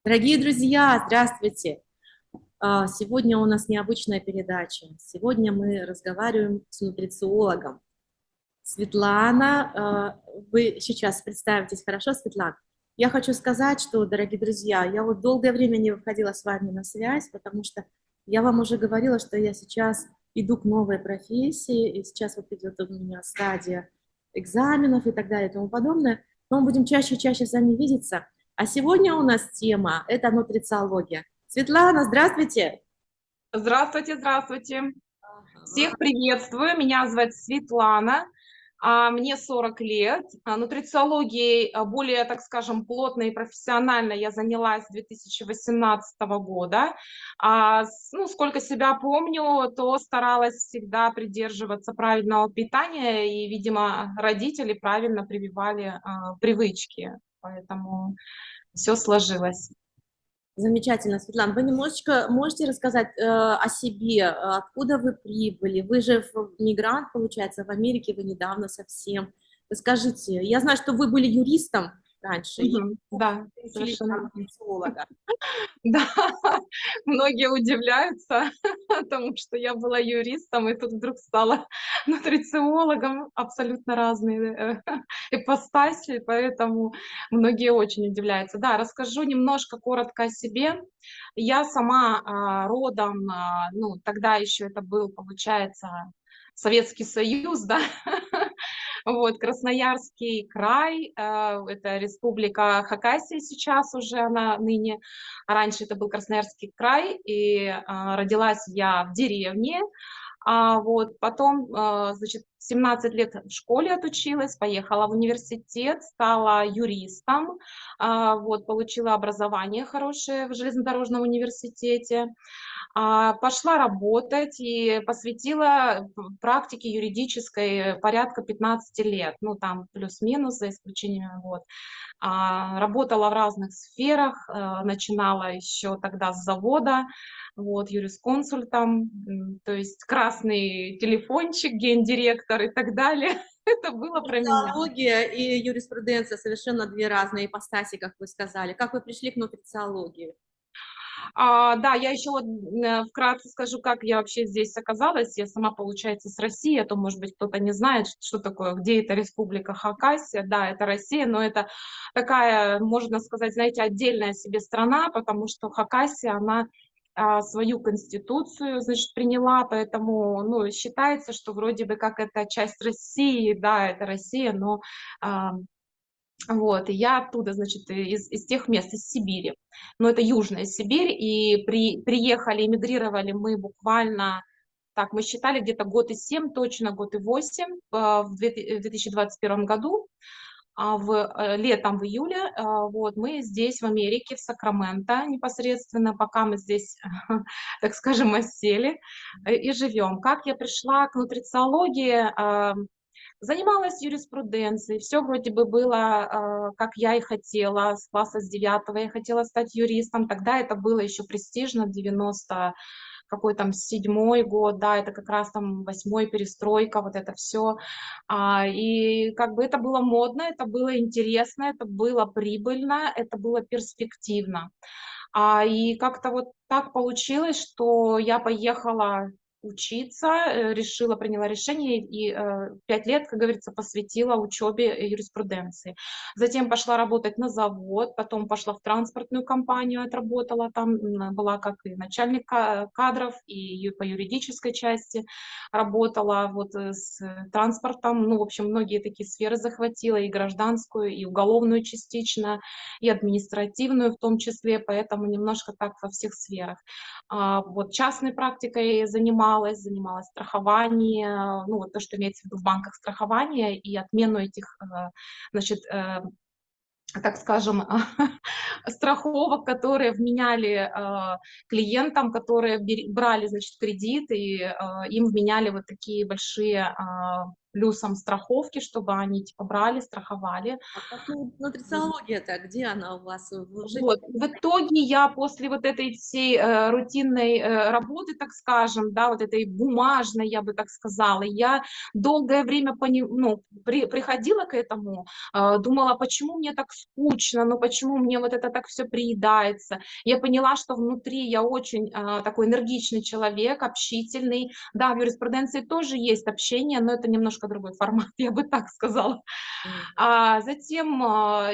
Дорогие друзья, здравствуйте! Сегодня у нас необычная передача. Сегодня мы разговариваем с нутрициологом. Светлана, вы сейчас представитесь, хорошо, Светлана? Я хочу сказать, что, дорогие друзья, я вот долгое время не выходила с вами на связь, потому что я вам уже говорила, что я сейчас иду к новой профессии, и сейчас вот идет у меня стадия экзаменов и так далее и тому подобное. Но мы будем чаще и чаще с вами видеться. А сегодня у нас тема – это нутрициология. Светлана, здравствуйте! Здравствуйте, здравствуйте. Ага. Всех приветствую. Меня зовут Светлана. Мне 40 лет. Нутрициологией более, так скажем, плотно и профессионально я занялась с 2018 года. Сколько себя помню, то старалась всегда придерживаться правильного питания, и, видимо, родители правильно прививали привычки. Поэтому все сложилось. Замечательно, Светлана. Вы немножечко можете рассказать о себе, откуда вы прибыли? Вы же мигрант, получается, в Америке вы недавно совсем. Расскажите, я знаю, что вы были юристом раньше и Мгм. Да, перешли совершенно на верно. нутрициолога. Да, многие удивляются тому, что я была юристом и тут вдруг стала нутрициологом. Абсолютно разные, ипостаси, поэтому многие очень удивляются. Да, расскажу немножко коротко о себе. Я сама, родом, тогда еще это был, получается, Советский Союз, да, вот, Красноярский край, это республика Хакасия сейчас уже она ныне, а раньше это был Красноярский край, и родилась я в деревне, вот, потом, значит, 17 лет в школе отучилась, поехала в университет, стала юристом, вот, получила образование хорошее в железнодорожном университете, пошла работать и посвятила практике юридической порядка 15 лет, ну, там плюс-минус, за исключением, вот. Работала в разных сферах, начинала еще тогда с завода, вот, юрисконсультом, то есть красный телефончик, гендиректор и так далее. Это было про меня. Нутрициология и юриспруденция совершенно две разные ипостаси, как вы сказали. Как вы пришли к нутрициологии? Да, я еще вот вкратце скажу, как я вообще здесь оказалась. Я сама, получается, с России, а то, может быть, кто-то не знает, что такое, где это республика Хакасия. Да, это Россия, но это такая, можно сказать, знаете, отдельная себе страна, потому что Хакасия, она свою конституцию, значит, приняла, поэтому, ну, считается, что вроде бы как это часть России, да, это Россия, но а, вот, и я оттуда, значит, из тех мест, из Сибири. Но это Южная Сибирь, и приехали, эмигрировали мы буквально, так, мы считали где-то год и 7, точно год и 8, в 2021 году, летом, в июле, вот, мы здесь, в Америке, в Сакраменто непосредственно, пока мы здесь, так скажем, осели и живем. Как я пришла к нутрициологии? Занималась юриспруденцией, все вроде бы было, как я и хотела. С класса с 9 я хотела стать юристом. Тогда это было еще престижно, 90 какой там 7-й год, да, это как раз там 8-й, перестройка, вот это все. И как бы это было модно, это было интересно, это было прибыльно, это было перспективно. И как-то вот так получилось, что я поехала учиться, приняла решение и 5 лет, как говорится, посвятила учебе юриспруденции. Затем пошла работать на завод, потом пошла в транспортную компанию, отработала там, была как и начальник кадров, и по юридической части работала вот с транспортом, ну, в общем, многие такие сферы захватила, и гражданскую, и уголовную частично, и административную в том числе, поэтому немножко так во всех сферах. Вот частной практикой занималась страхованием, ну, вот то, что имеется в виду в банках страхование и отмену этих, значит, так скажем, страховок, которые вменяли клиентам, которые брали, значит, кредит, и им вменяли вот такие большие плюсом страховки, чтобы они типа брали, страховали. А как нутрициология-то, где она у вас в жизни? Вот. В итоге я после вот этой всей рутинной работы, так скажем, да, вот этой бумажной, я бы так сказала, я долгое время ну, приходила к этому, думала, почему мне так скучно, ну почему мне вот это так все приедается. Я поняла, что внутри я очень такой энергичный человек, общительный. Да, в юриспруденции тоже есть общение, но это немножко другой формат, я бы так сказала. Мгм. А затем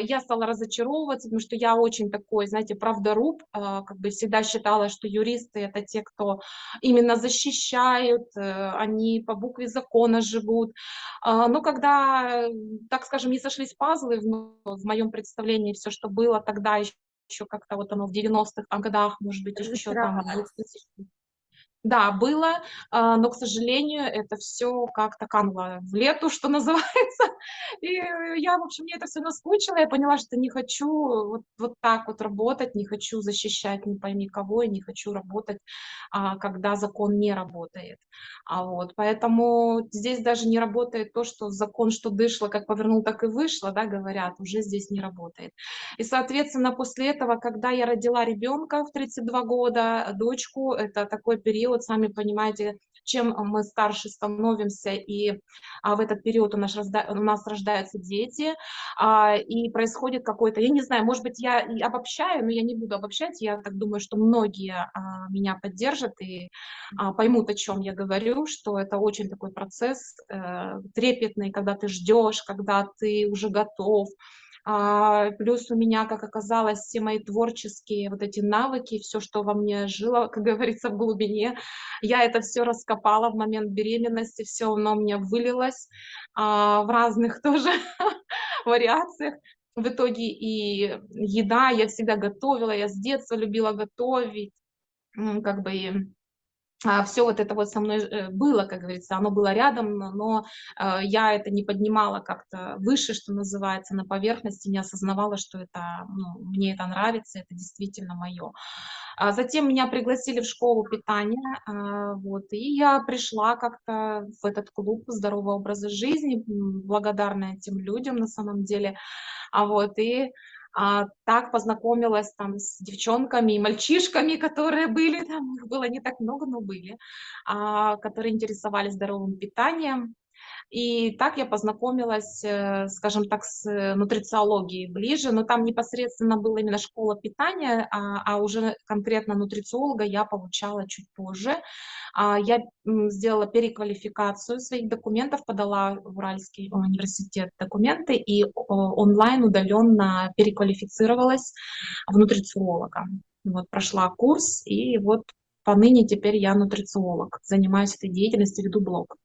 я стала разочаровываться, потому что я очень такой, знаете, правдоруб, как бы всегда считала, что юристы это те, кто именно защищают, они по букве закона живут. Но когда, так скажем, не сошлись пазлы в моем представлении, все, что было тогда еще как-то вот оно в 90-х годах, может быть, еще там в Разочаровались. 2000. Да, было, но, к сожалению, это все как-то кануло в лету, что называется. И я, в общем, мне это все наскучило. Я поняла, что не хочу вот так вот работать, не хочу защищать не пойми кого, и не хочу работать, когда закон не работает. Вот, поэтому здесь даже не работает то, что закон, что дышло, как повернул, так и вышло, да, говорят, уже здесь не работает. И, соответственно, после этого, когда я родила ребенка в 32 года, дочку, это такой период, сами понимаете, чем мы старше становимся, и в этот период у нас рождаются дети, и происходит какой-то, я не знаю, может быть, я и обобщаю, но я не буду обобщать, я так думаю, что многие меня поддержат и поймут, о чем я говорю, что это очень такой процесс трепетный, когда ты ждешь, когда ты уже готов. Плюс у меня, как оказалось, все мои творческие вот эти навыки, все, что во мне жило, как говорится, в глубине, я это все раскопала в момент беременности, все оно у меня вылилось в разных тоже вариациях. В итоге и еда, я всегда готовила, я с детства любила готовить, как бы и все вот это вот со мной было, как говорится, оно было рядом, но я это не поднимала как-то выше, что называется, на поверхности, не осознавала, что это, ну, мне это нравится, это действительно мое. Затем меня пригласили в школу питания, вот, и я пришла как-то в этот клуб здорового образа жизни, благодарна этим людям на самом деле. Вот, и так познакомилась там с девчонками и мальчишками, которые были там, их было не так много, но были, которые интересовались здоровым питанием. И так я познакомилась, скажем так, с нутрициологией ближе, но там непосредственно была именно школа питания, уже конкретно нутрициолога я получала чуть позже. Я сделала переквалификацию своих документов, подала в Уральский университет документы и онлайн удаленно переквалифицировалась в нутрициолога. Вот, прошла курс, и вот поныне теперь я нутрициолог, занимаюсь этой деятельностью, веду блог.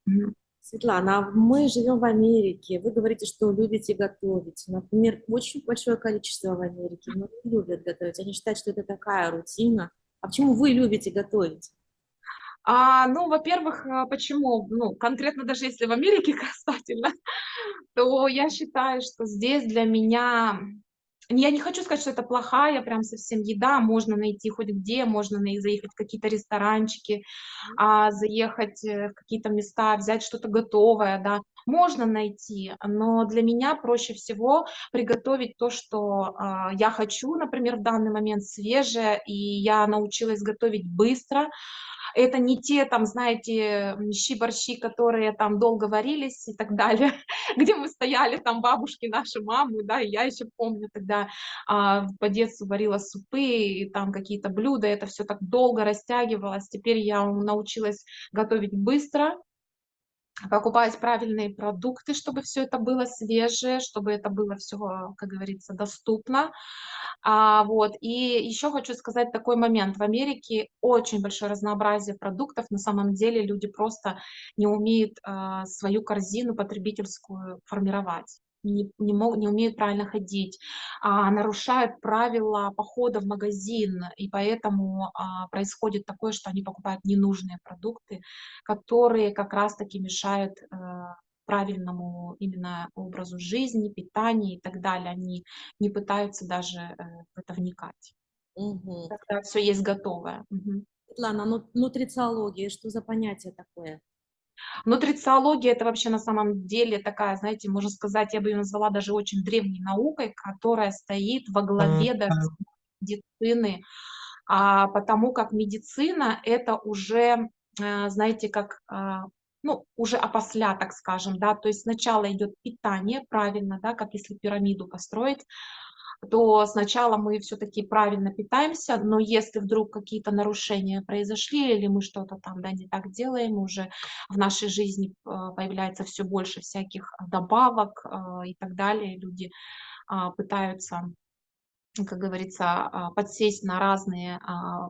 Светлана, а мы живем в Америке. Вы говорите, что любите готовить. Например, очень большое количество в Америке но не любят готовить. Они считают, что это такая рутина. А почему вы любите готовить? Ну, во-первых, почему? Ну, конкретно даже если в Америке касательно, то я считаю, что здесь для меня я не хочу сказать, что это плохая прям совсем еда, можно найти хоть где, можно заехать в какие-то ресторанчики, заехать в какие-то места, взять что-то готовое, да, можно найти, но для меня проще всего приготовить то, что я хочу, например, в данный момент свежее, и я научилась готовить быстро, это не те там, знаете, щи-борщи, которые там долго варились и так далее, где мы стояли, там бабушки наши, мамы, да, и я еще помню тогда по детству варила супы, и там какие-то блюда, это все так долго растягивалось. Теперь я научилась готовить быстро, покупать правильные продукты, чтобы все это было свежее, чтобы это было все, как говорится, доступно. Вот. И еще хочу сказать такой момент. В Америке очень большое разнообразие продуктов. На самом деле люди просто не умеют свою корзину потребительскую формировать. Не умеют правильно ходить, нарушают правила похода в магазин, и поэтому происходит такое, что они покупают ненужные продукты, которые как раз-таки мешают правильному именно образу жизни, питанию и так далее. Они не пытаются даже в это вникать. Мгм. Когда все есть готовое. Мгм. Светлана, ну, нутрициология, что за понятие такое? Нутрициология — это вообще на самом деле такая, знаете, можно сказать, я бы ее назвала даже очень древней наукой, которая стоит во главе даже медицины. Потому как медицина — это уже, знаете, как, ну, уже опосля, так скажем, да. То есть сначала идет питание, правильно, да, как если пирамиду построить, то сначала мы все-таки правильно питаемся, но если вдруг какие-то нарушения произошли или мы что-то там, да, не так делаем, уже в нашей жизни появляется все больше всяких добавок и так далее, люди пытаются, как говорится, подсесть на разные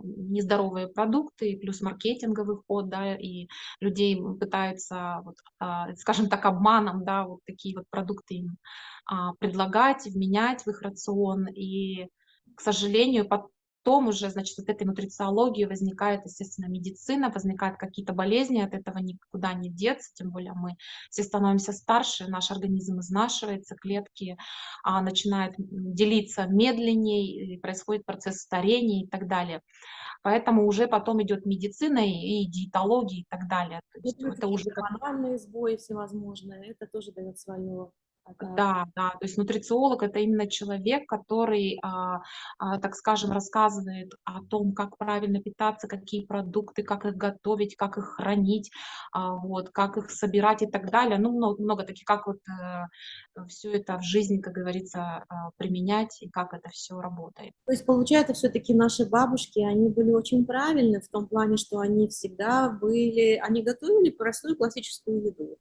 нездоровые продукты, плюс маркетинговый ход, да, и людей пытаются, вот, скажем так, обманом, да, вот такие вот продукты им предлагать, вменять в их рацион. И, к сожалению, потом уже, значит, от этой нутрициологии возникает, естественно, медицина, возникают какие-то болезни, от этого никуда не деться, тем более мы все становимся старше, наш организм изнашивается, клетки начинает делиться медленнее, и происходит процесс старения и так далее. Поэтому уже потом идет медицина и диетология и так далее. То Ну, есть плюс это уже какие-то гормональные сбои всевозможные, это тоже дает свое. да, да, то есть нутрициолог — это именно человек, который, так скажем, рассказывает о том, как правильно питаться, какие продукты, как их готовить, как их хранить, вот, как их собирать и так далее. Ну, много таких, как вот все это в жизни, как говорится, применять и как это все работает. То есть, получается, все-таки наши бабушки, они были очень правильны в том плане, что они всегда были, они готовили простую классическую еду.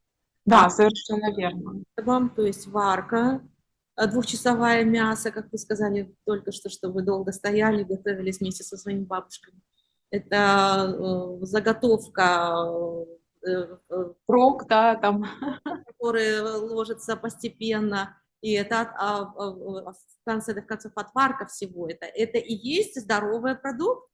А Да, совершенно верно. вам, то есть варка, двухчасовое мясо, как вы сказали только что, что вы долго стояли, готовились вместе со своими бабушками. Это заготовка, Прок, да, там. которые ложатся постепенно, и это в конце концов отварка всего это. Это и есть здоровый продукт.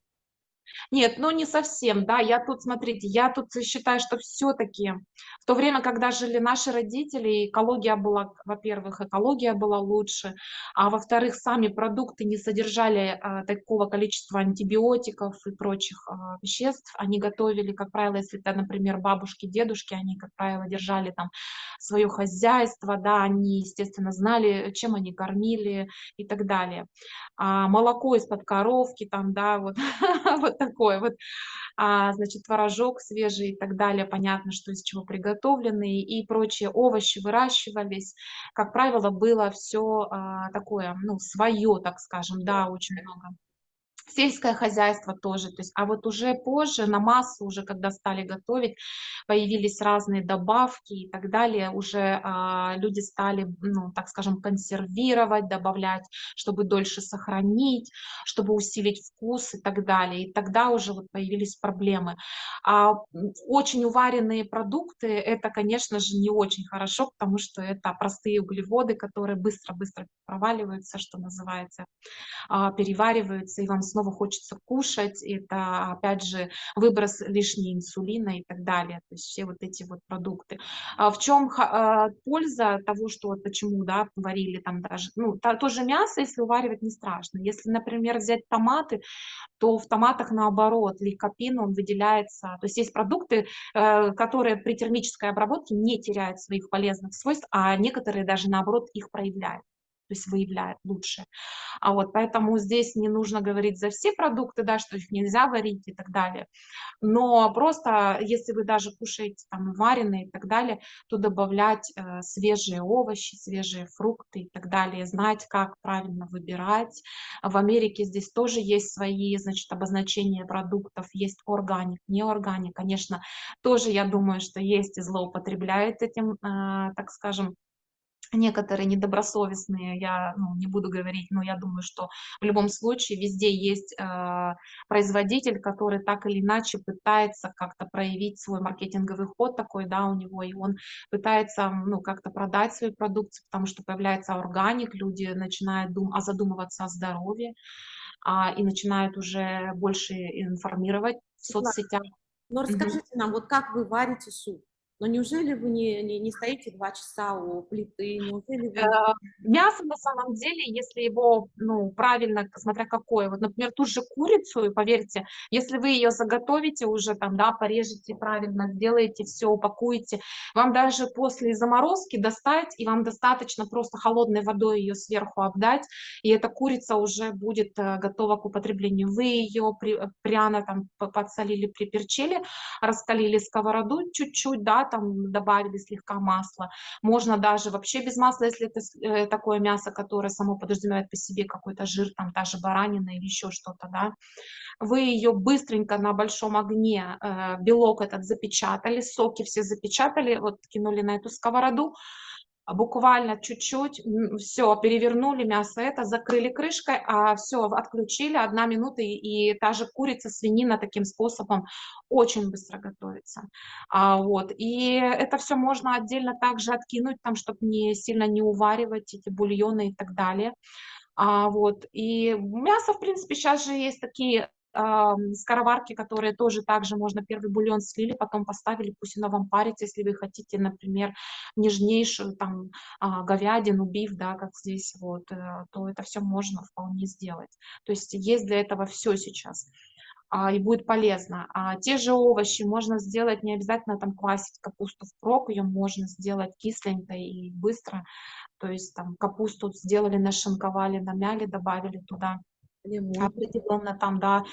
Нет, ну не совсем, да. Я тут, смотрите, я тут считаю, что все-таки в то время, когда жили наши родители, экология была, во-первых, экология была лучше, а во-вторых, сами продукты не содержали такого количества антибиотиков и прочих веществ. Они готовили, как правило, если это, например, бабушки, дедушки, они, как правило, держали там свое хозяйство, да, они, естественно, знали, чем они кормили и так далее. Молоко из-под коровки, там, да, вот, вот такое вот, значит, творожок свежий и так далее, понятно, что из чего приготовленный, и прочие овощи выращивались. Как правило, было все такое, ну, свое, так скажем, да, очень много. Сельское хозяйство тоже, то есть, а вот уже позже на массу, уже когда стали готовить, появились разные добавки и так далее, уже люди стали, ну, так скажем, консервировать, добавлять, чтобы дольше сохранить, чтобы усилить вкус и так далее. И тогда уже вот появились проблемы. Очень уваренные продукты — это, конечно же, не очень хорошо, потому что это простые углеводы, которые быстро-быстро проваливаются, что называется, перевариваются, и вам снова хочется кушать. Это, опять же, выброс лишней инсулина и так далее. То есть все вот эти вот продукты. В чем польза того, что вот почему, да, варили там даже, ну, тоже мясо, если уваривать, не страшно. Если, например, взять томаты, то в томатах наоборот, лейкопин, он выделяется. То есть есть продукты, которые при термической обработке не теряют своих полезных свойств, а некоторые даже наоборот их проявляют, то есть выявляют лучше. Вот поэтому здесь не нужно говорить за все продукты, да, что их нельзя варить и так далее. Но просто если вы даже кушаете там вареные и так далее, то добавлять свежие овощи, свежие фрукты и так далее, знать, как правильно выбирать. В Америке здесь тоже есть свои, значит, обозначения продуктов, есть органик, неорганик. Конечно, тоже я думаю, что есть и злоупотребляют этим, так скажем, некоторые недобросовестные, я, ну, не буду говорить, но я думаю, что в любом случае везде есть производитель, который так или иначе пытается как-то проявить свой маркетинговый ход такой, да, у него, и он пытается, ну, как-то продать свою продукцию, потому что появляется органик, люди начинают задумываться о здоровье, и начинают уже больше информировать в Светлана, соцсетях. ну Мгм. расскажите нам, вот как вы варите суп? Но неужели вы не стоите 2 часа у плиты? Неужели Э, вы... Мясо на самом деле, если его, ну, правильно, смотря какое, вот, например, ту же курицу, поверьте, если вы ее заготовите уже там, да, порежете правильно, сделаете все, упакуете, вам даже после заморозки достать, и вам достаточно просто холодной водой ее сверху обдать, и эта курица уже будет готова к употреблению. Вы ее пряно там подсолили, приперчили, раскалили сковороду чуть-чуть, да, там добавили слегка масла, можно даже вообще без масла, если это такое мясо, которое само подразумевает по себе какой-то жир, там та же баранина или еще что-то, да. Вы ее быстренько на большом огне, белок этот запечатали, соки все запечатали, вот кинули на эту сковороду, буквально чуть-чуть, все перевернули мясо это, закрыли крышкой, все отключили, 1 минута, и та же курица, свинина таким способом очень быстро готовится. Вот, и это все можно отдельно также откинуть, там, чтобы не сильно не уваривать эти бульоны и так далее. Вот, и мясо, в принципе, сейчас же есть такие, скороварки, которые тоже также можно первый бульон слили, потом поставили, пусть оно вам парится, если вы хотите, например, нежнейшую там, говядину, биф, да, как здесь вот, то это все можно вполне сделать. То есть есть для этого все сейчас, и будет полезно. Те же овощи можно сделать, не обязательно там квасить капусту впрок, ее можно сделать кисленькой и быстро. То есть там капусту сделали, нашинковали, намяли, добавили туда Лимон. определенно там, да,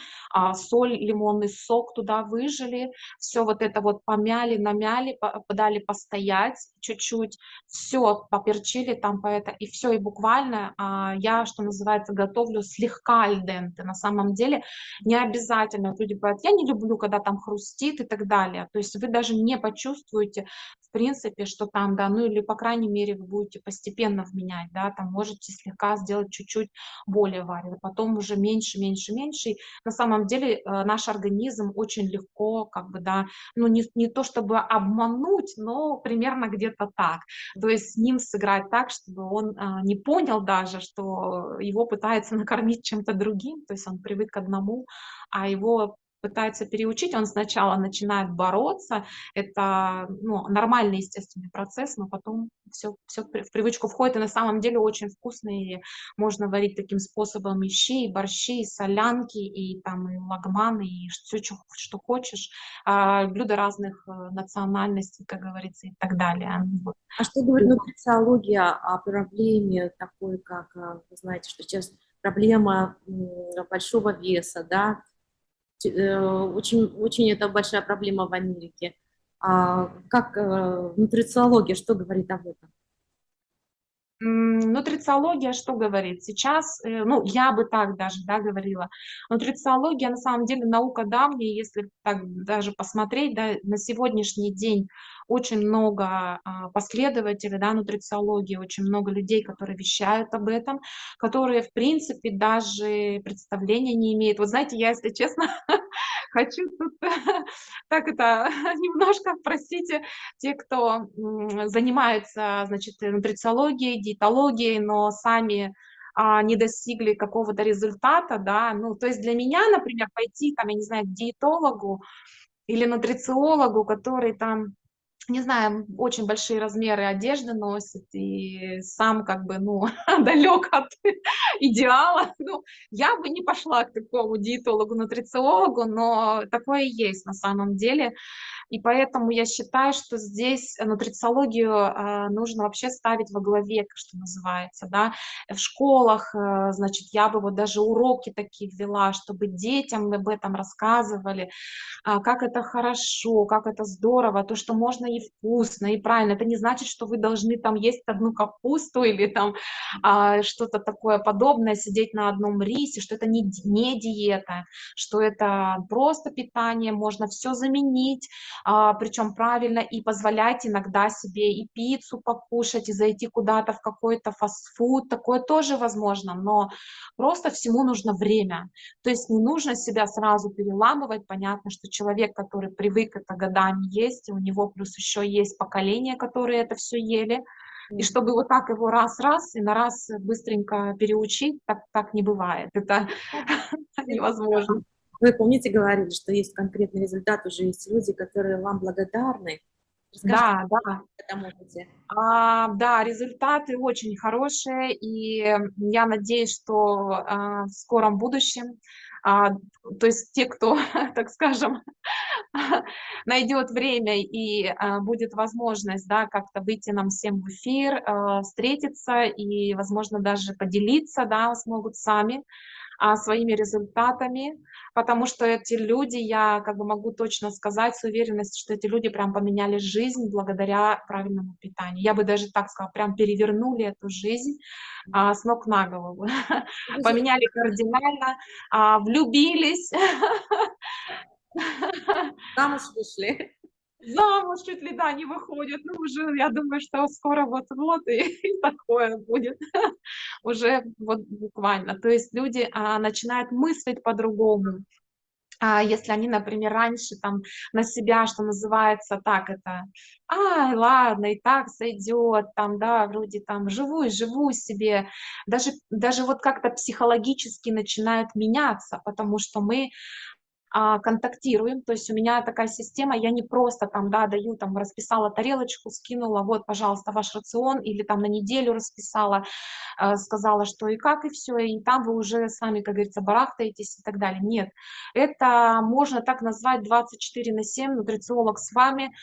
соль, лимонный сок туда выжали, все вот это вот помяли, намяли, дали постоять чуть-чуть, все поперчили там по это, и все, и буквально я, что называется, готовлю слегка аль денте. На самом деле не обязательно, вот люди говорят, я не люблю, когда там хрустит и так далее, то есть вы даже не почувствуете, в принципе, что там, да, ну или, по крайней мере, вы будете постепенно вменять, да, там можете слегка сделать чуть-чуть более варево, потом уже меньше, меньше, меньше. И на самом деле наш организм очень легко, как бы, да, ну не то чтобы обмануть, но примерно где-то так. То есть с ним сыграть так, чтобы он не понял даже, что его пытаются накормить чем-то другим, то есть он привык к одному, а его пытаются переучить, он сначала начинает бороться, это, ну, нормальный естественный процесс, но потом все в привычку входит, и на самом деле очень вкусные. Можно варить таким способом и щи, и борщи, и солянки, и там и лагманы, и все, что хочешь. Блюда разных национальностей, как говорится, и так далее. Вот. А что говорит нутрициология о проблеме такой, как, вы знаете, что сейчас проблема большого веса, да? Очень, очень это большая проблема в Америке. Как нутрициология, что говорит об этом? Нутрициология что говорит? Сейчас, ну, я бы так даже, да, говорила. Нутрициология, на самом деле, наука давняя, если так даже посмотреть, да, на сегодняшний день очень много последователей, да, нутрициологии, очень много людей, которые вещают об этом, которые, в принципе, даже представления не имеют. Вот знаете, я, если честно, хочу тут так это немножко, простите, те, кто занимается, значит, нутрициологией, диетологией, но сами не достигли какого-то результата, да, ну, то есть для меня, например, пойти, там, я не знаю, к диетологу или нутрициологу, который там, не знаю, очень большие размеры одежды носит и сам как бы, ну, далек от идеала. Ну, я бы не пошла к такому диетологу, нутрициологу, но такое есть на самом деле. И поэтому я считаю, что здесь нутрициологию нужно вообще ставить во главе, что называется, да. В школах, значит, я бы вот даже уроки такие ввела, чтобы детям об этом рассказывали, как это хорошо, как это здорово, то, что можно и вкусно, и правильно. Это не значит, что вы должны там есть одну капусту или там что-то такое подобное, сидеть на одном рисе, что это не диета, что это просто питание, можно все заменить, причем правильно, и позволять иногда себе и пиццу покушать, и зайти куда-то в какой-то фастфуд, такое тоже возможно, но просто всему нужно время. То есть не нужно себя сразу переламывать. Понятно, что человек, который привык это годами есть, и у него плюс еще есть поколение, которые это все ели, и чтобы вот так его раз-раз и на раз быстренько переучить, так не бывает. Это невозможно. Вы помните, говорили, что есть конкретный результат, уже есть люди, которые вам благодарны, Расскажите Да, да. об этом опыте. Да, результаты очень хорошие, и я надеюсь, что в скором будущем, а, то есть те, кто, так скажем, найдет время и будет возможность, да, как-то выйти нам всем в эфир, встретиться и, возможно, даже поделиться, да, смогут сами своими результатами, потому что эти люди, я как бы могу точно сказать с уверенностью, что эти люди прям поменяли жизнь благодаря правильному питанию. Я бы даже так сказала, прям перевернули эту жизнь с ног на голову, Вы же поменяли кардинально, влюбились, замуж вышли. замуж чуть ли, да, не выходят. Ну, уже, я думаю, что скоро вот-вот и такое будет. Уже вот буквально. То есть люди начинают мыслить по-другому. Если они, например, раньше там на себя, что называется, так это, ай, ладно, и так сойдет, там, да, вроде там живу и живу себе, даже вот как-то психологически начинают меняться, потому что мы контактируем. То есть у меня такая система, я не просто там, да, даю, там, расписала тарелочку, скинула, вот, пожалуйста, ваш рацион, или там на неделю расписала, сказала, что и как, и все, и там вы уже сами, как говорится, барахтаетесь и так далее. Нет, это можно так назвать 24/7, нутрициолог с вами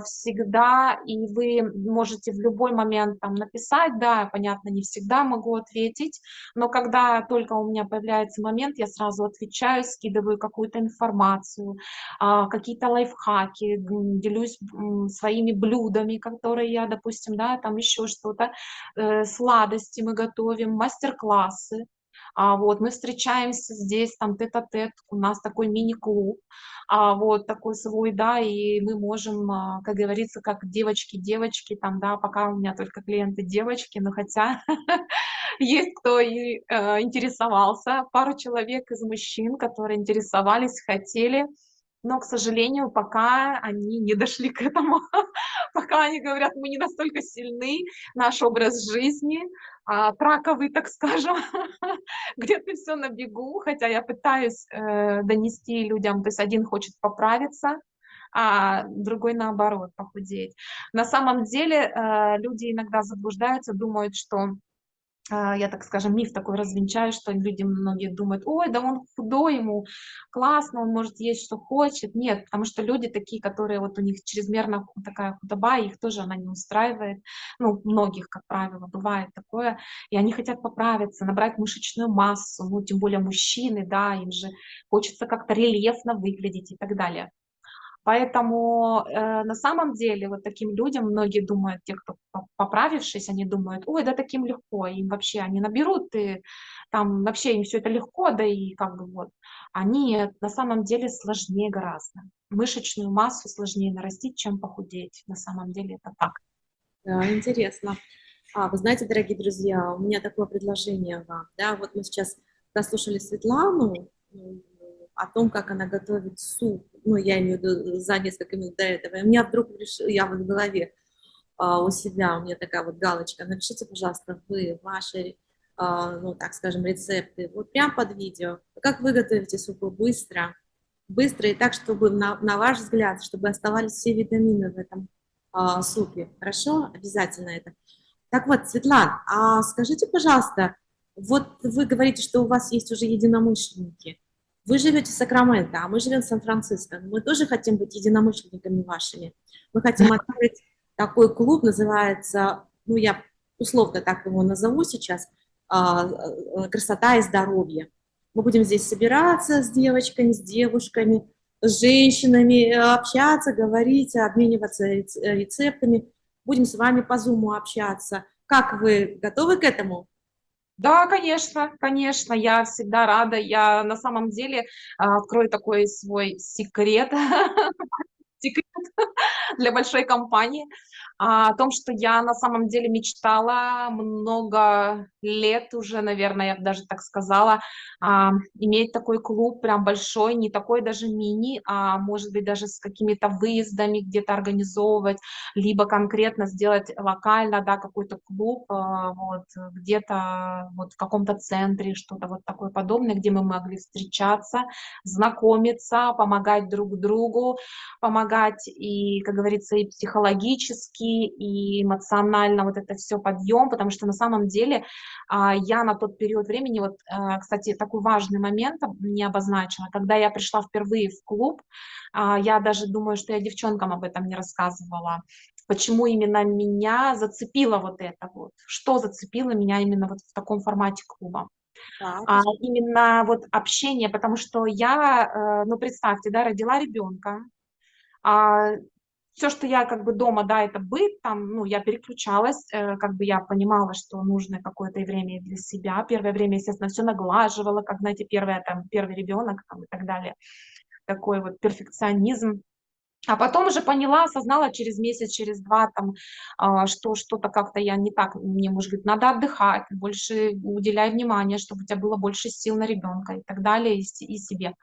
всегда, и вы можете в любой момент там написать, да, понятно, не всегда могу ответить, но когда только у меня появляется момент, я сразу отвечаю, скидываю какую-то информацию, какие-то лайфхаки, делюсь своими блюдами, которые я, допустим, да, там еще что-то, сладости мы готовим, мастер-классы. Вот, мы встречаемся здесь, там, тет-а-тет, у нас такой мини-клуб, вот, такой свой, да, и мы можем, как говорится, как девочки, там, да, пока у меня только клиенты девочки, но хотя есть кто и интересовался, пару человек из мужчин, которые интересовались, хотели, но, к сожалению, пока они не дошли к этому, пока они говорят, мы не настолько сильны, наш образ жизни, траковый, так скажем, где-то все на бегу, хотя я пытаюсь донести людям, то есть один хочет поправиться, а другой наоборот похудеть. На самом деле люди иногда заблуждаются, думают, что я, так скажем, миф такой развенчаю, что люди многие думают, ой, да он худой, ему классно, он может есть, что хочет. Нет, потому что люди такие, которые вот у них чрезмерно такая худоба, их тоже она не устраивает. Ну, многих, как правило, бывает такое. И они хотят поправиться, набрать мышечную массу, ну, тем более мужчины, да, им же хочется как-то рельефно выглядеть и так далее. Поэтому, на самом деле, вот таким людям многие думают, те, кто поправившись, они думают, ой, да таким легко, им вообще они наберут, и там вообще им все это легко, да и как бы вот. А нет, на самом деле сложнее гораздо. Мышечную массу сложнее нарастить, чем похудеть. На самом деле это так. Да, интересно. Вы знаете, дорогие друзья, у меня такое предложение вам. Да, вот мы сейчас прослушали Светлану о том, как она готовит суп. Ну, я имею в виду за несколько минут до этого. И у меня вдруг я вот в голове у себя, у меня такая вот галочка. Напишите, пожалуйста, вы ваши, ну, так скажем, рецепты. Вот прям под видео. Как вы готовите супы быстро, быстро и так, чтобы, на ваш взгляд, чтобы оставались все витамины в этом супе. Хорошо? Обязательно это. Так вот, Светлана, скажите, пожалуйста, вот вы говорите, что у вас есть уже единомышленники. Вы живете в Сакраменто, а мы живем в Сан-Франциско. Мы тоже хотим быть единомышленниками вашими. Мы хотим открыть такой клуб, называется, ну, я условно так его назову сейчас, «Красота и здоровье». Мы будем здесь собираться с девочками, с девушками, с женщинами, общаться, говорить, обмениваться рецептами. Будем с вами по Zoom общаться. Как вы готовы к этому? Да, конечно, конечно, я всегда рада. Я на самом деле открою такой свой секрет, секрет для большой компании. о том, что я на самом деле мечтала много лет уже, наверное, я бы даже так сказала, иметь такой клуб прям большой, не такой даже мини, а может быть даже с какими-то выездами где-то организовывать, либо конкретно сделать локально, да, какой-то клуб, вот, где-то вот в каком-то центре, что-то вот такое подобное, где мы могли встречаться, знакомиться, помогать друг другу, помогать и, как говорится, и психологически, и эмоционально вот это все подъем, потому что на самом деле я на тот период времени, вот, кстати, такой важный момент не обозначила, когда я пришла впервые в клуб, я даже думаю, что я девчонкам об этом не рассказывала, почему именно меня зацепило вот это вот, что зацепило меня именно вот в таком формате клуба. Да, Именно вот общение, потому что я, ну, представьте, да, родила ребенка, а, все, что я как бы дома, да, это быт, там, ну, я переключалась, как бы я понимала, что нужно какое-то время для себя. Первое время, естественно, все наглаживала, как, знаете, первый ребенок там и так далее. Такой вот перфекционизм. А потом уже поняла, осознала через месяц, через 2, там, что что-то как-то я не так, мне, может быть, надо отдыхать, больше уделяй внимание, чтобы у тебя было больше сил на ребенка и так далее, и себе.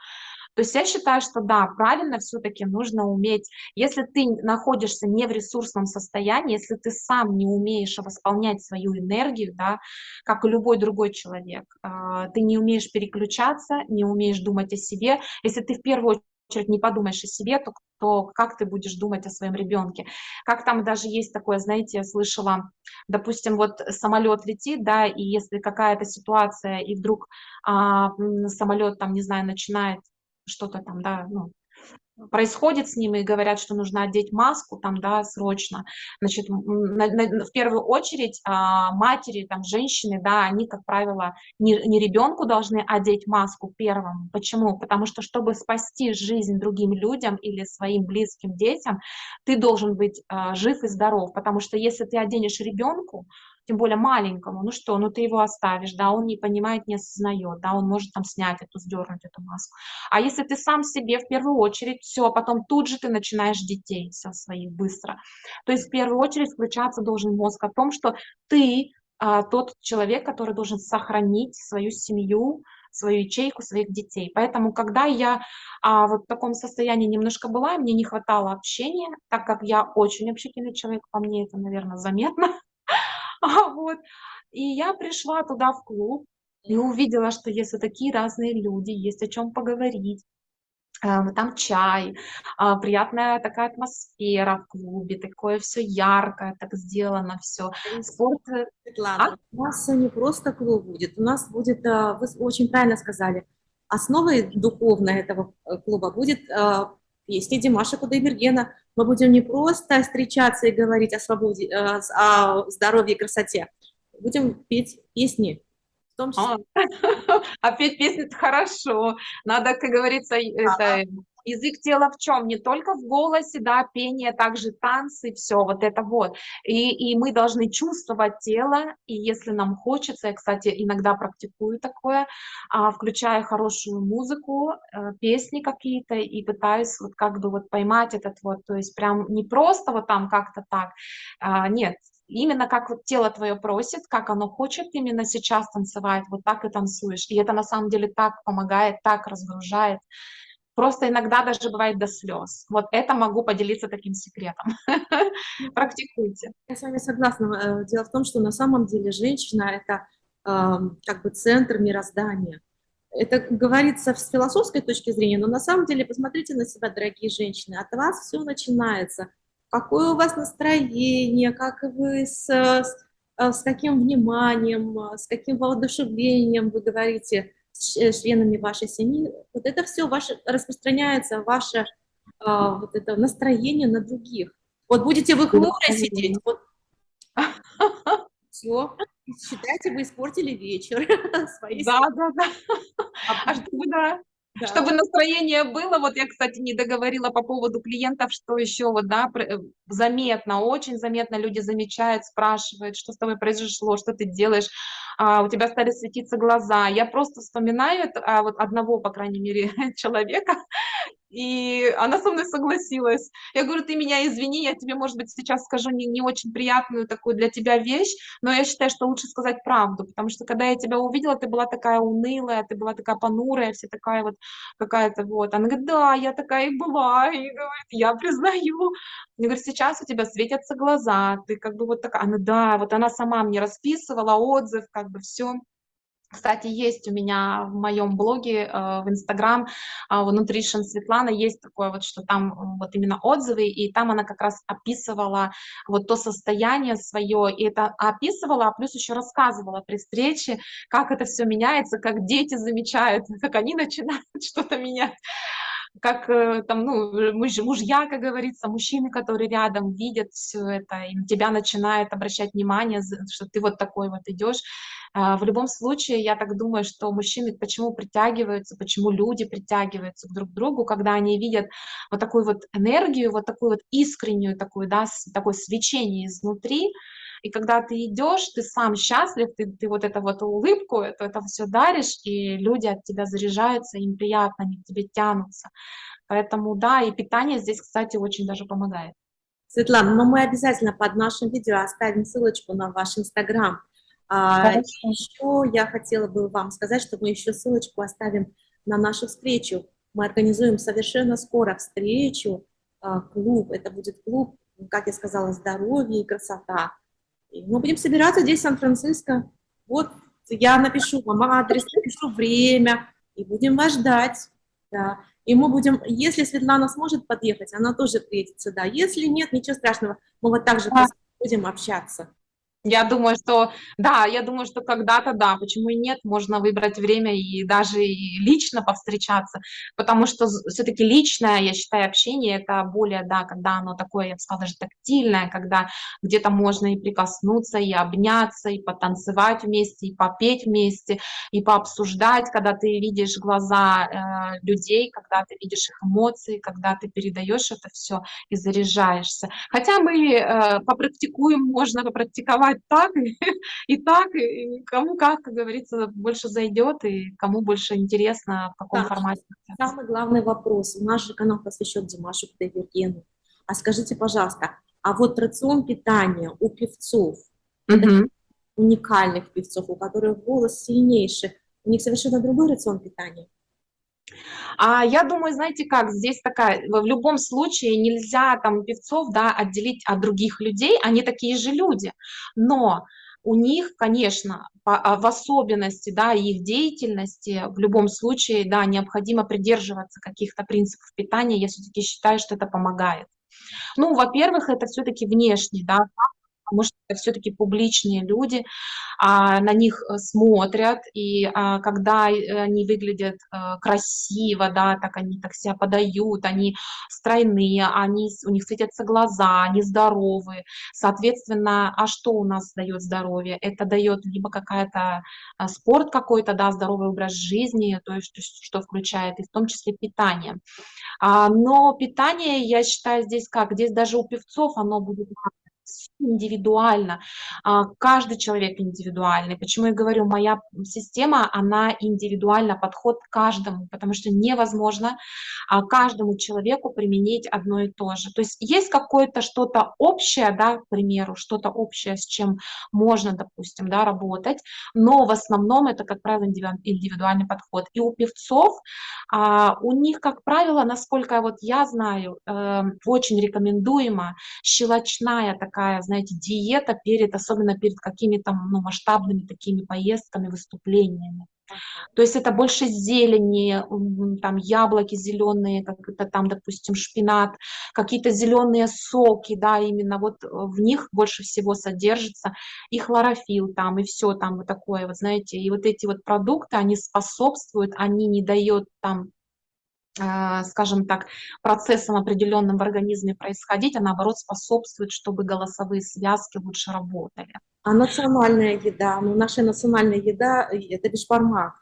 То есть я считаю, что да, правильно все-таки нужно уметь, если ты находишься не в ресурсном состоянии, если ты сам не умеешь восполнять свою энергию, да, как и любой другой человек, ты не умеешь переключаться, не умеешь думать о себе, если ты в первую очередь не подумаешь о себе, то как ты будешь думать о своем ребенке? Как там даже есть такое, знаете, я слышала, допустим, вот самолет летит, да, и если какая-то ситуация, и вдруг самолет там, не знаю, начинает что-то там, да, ну, происходит с ним, и говорят, что нужно одеть маску там, да, срочно. Значит, в первую очередь матери, там, женщины, да, они, как правило, не ребенку должны одеть маску первым. Почему? Потому что, чтобы спасти жизнь другим людям или своим близким детям, ты должен быть жив и здоров. Потому что если ты оденешь ребенку, тем более маленькому, ну что, ну ты его оставишь, да, он не понимает, не осознает, да, он может там снять эту, сдернуть эту маску. А если ты сам себе в первую очередь, все, а потом тут же ты начинаешь детей все своих быстро. То есть в первую очередь включаться должен мозг о том, что ты тот человек, который должен сохранить свою семью, свою ячейку, своих детей. Поэтому, когда я вот в таком состоянии немножко была, мне не хватало общения, так как я очень общительный человек, по мне это, наверное, заметно. Вот. И я пришла туда в клуб и увидела, что есть вот такие разные люди, есть о чем поговорить. Там чай, приятная такая атмосфера в клубе, такое все яркое, так сделано все. Спорт, а? Светлана, у нас не просто клуб будет, у нас будет, вы очень правильно сказали, основой духовной этого клуба будет песни Димаша Кудайбергена. Мы будем не просто встречаться и говорить о свободе, о здоровье и красоте, будем петь песни, в том числе. А, а петь песни — это хорошо. Надо, как говорится, это язык тела в чем? Не только в голосе, да, пение, также танцы, все вот это вот. И мы должны чувствовать тело, и если нам хочется, я, кстати, иногда практикую такое, включаю хорошую музыку, песни какие-то, и пытаюсь вот как бы вот поймать этот вот, то есть прям не просто вот там как-то так, нет, именно как вот тело твое просит, как оно хочет именно сейчас танцевать, вот так и танцуешь. И это на самом деле так помогает, так разгружает. Просто иногда даже бывает до слез. Вот это могу поделиться таким секретом. Практикуйте. Я с вами согласна. Дело в том, что на самом деле женщина — это как бы центр мироздания. Это говорится с философской точки зрения, но на самом деле посмотрите на себя, дорогие женщины. От вас все начинается. Какое у вас настроение, как вы с каким вниманием, с каким воодушевлением вы говорите с членами вашей семьи. Вот это все ваше, распространяется, ваше вот это настроение на других. Вот будете вы хмурой сидеть, вот все, считайте, вы испортили вечер своей Да, семьи. да, да. А чтобы, да, Да. чтобы настроение было, вот я, кстати, не договорила по поводу клиентов, что еще вот, да, заметно, очень заметно люди замечают, спрашивают, что с тобой произошло, что ты делаешь, у тебя стали светиться глаза. Я просто вспоминаю вот одного, по крайней мере, человека, И она со мной согласилась. Я говорю, ты меня извини, я тебе, может быть, сейчас скажу не очень приятную такую для тебя вещь, но я считаю, что лучше сказать правду, потому что когда я тебя увидела, ты была такая унылая, ты была такая понурая, вся такая вот какая-то вот. Она говорит, да, я такая и была, и говорит, я признаю. Я говорю, сейчас у тебя светятся глаза, ты как бы вот такая. Она, да, вот она сама мне расписывала отзыв, как бы все. Кстати, есть у меня в моем блоге, в Инстаграм, в Nutrition Светлана, есть такое вот, что там вот именно отзывы, и там она как раз описывала вот то состояние свое, и это описывала, а плюс еще рассказывала при встрече, как это все меняется, как дети замечают, как они начинают что-то менять, как там, ну, мужья, как говорится, мужчины, которые рядом видят все это, и на тебя начинают обращать внимание, что ты вот такой вот идешь. В любом случае, я так думаю, что мужчины почему притягиваются, почему люди притягиваются друг к другу, когда они видят вот такую вот энергию, вот такую вот искреннюю такую, да, такое свечение изнутри, и когда ты идешь, ты сам счастлив, ты вот эту вот улыбку, это все даришь, и люди от тебя заряжаются, им приятно, они к тебе тянутся. Поэтому да, и питание здесь, кстати, очень даже помогает. Светлана, но мы обязательно под нашим видео оставим ссылочку на ваш Инстаграм. Хорошо. Еще я хотела бы вам сказать, что мы еще ссылочку оставим на нашу встречу. Мы организуем совершенно скоро встречу, клуб. Это будет клуб, как я сказала, здоровье и красота. И мы будем собираться здесь, в Сан-Франциско. Вот я напишу вам адрес, напишу время, и будем вас ждать. Да. И мы будем, если Светлана сможет подъехать, она тоже приедет сюда. Если нет, ничего страшного, мы вот так же будем общаться. Я думаю, что да, я думаю, что когда-то да, почему и нет, можно выбрать время и даже и лично повстречаться, потому что все-таки личное, я считаю, общение это более, да, когда оно такое, я бы сказала, даже тактильное, когда где-то можно и прикоснуться, и обняться, и потанцевать вместе, и попеть вместе, и пообсуждать, когда ты видишь глаза людей, когда ты видишь их эмоции, когда ты передаешь это все и заряжаешься. Хотя мы попрактикуем, можно попрактиковать так и так, и кому как говорится, больше зайдет, и кому больше интересно, в каком Да, формате. самый главный вопрос. Наш же канал посвящен Димашу Кудайбергену. А скажите, пожалуйста, а вот рацион питания у певцов, вот таких Мгм. уникальных певцов, у которых голос сильнейший, у них совершенно другой рацион питания? Я думаю, знаете как, здесь такая, в любом случае нельзя там певцов, да, отделить от других людей, они такие же люди, но у них, конечно, в особенности, да, их деятельности, в любом случае, да, необходимо придерживаться каких-то принципов питания, я все-таки считаю, что это помогает. Ну, во-первых, это все-таки внешне, да, потому что это все-таки публичные люди, на них смотрят, и когда они выглядят красиво, да, так они так себя подают, они стройные, у них светятся глаза, они здоровы. Соответственно, а что у нас дает здоровье? Это дает либо какая-то спорт какой-то, да, здоровый образ жизни, то есть что включает и в том числе питание. Но питание, я считаю, здесь как, здесь даже у певцов оно будет индивидуально. Каждый человек индивидуальный. Почему я говорю, моя система, она индивидуальна, подход к каждому, потому что невозможно каждому человеку применить одно и то же. То есть есть какое-то что-то общее, да, к примеру, что-то общее, с чем можно, допустим, да, работать, но в основном это, как правило, индивидуальный подход. И у певцов у них, как правило, насколько вот я знаю, очень рекомендуема щелочная такая, знаете, диета перед, особенно перед какими-то, ну, масштабными такими поездками, выступлениями. То есть это больше зелени, там яблоки зеленые, как это там, допустим, шпинат, какие-то зеленые соки, да, именно вот в них больше всего содержится и хлорофилл там, и все там вот такое, вот знаете, и вот эти вот продукты, они способствуют, они не дают там скажем так, процессам определенным в организме происходить, а наоборот способствует, чтобы голосовые связки лучше работали. А национальная еда, ну, наша национальная еда – это бешбармак.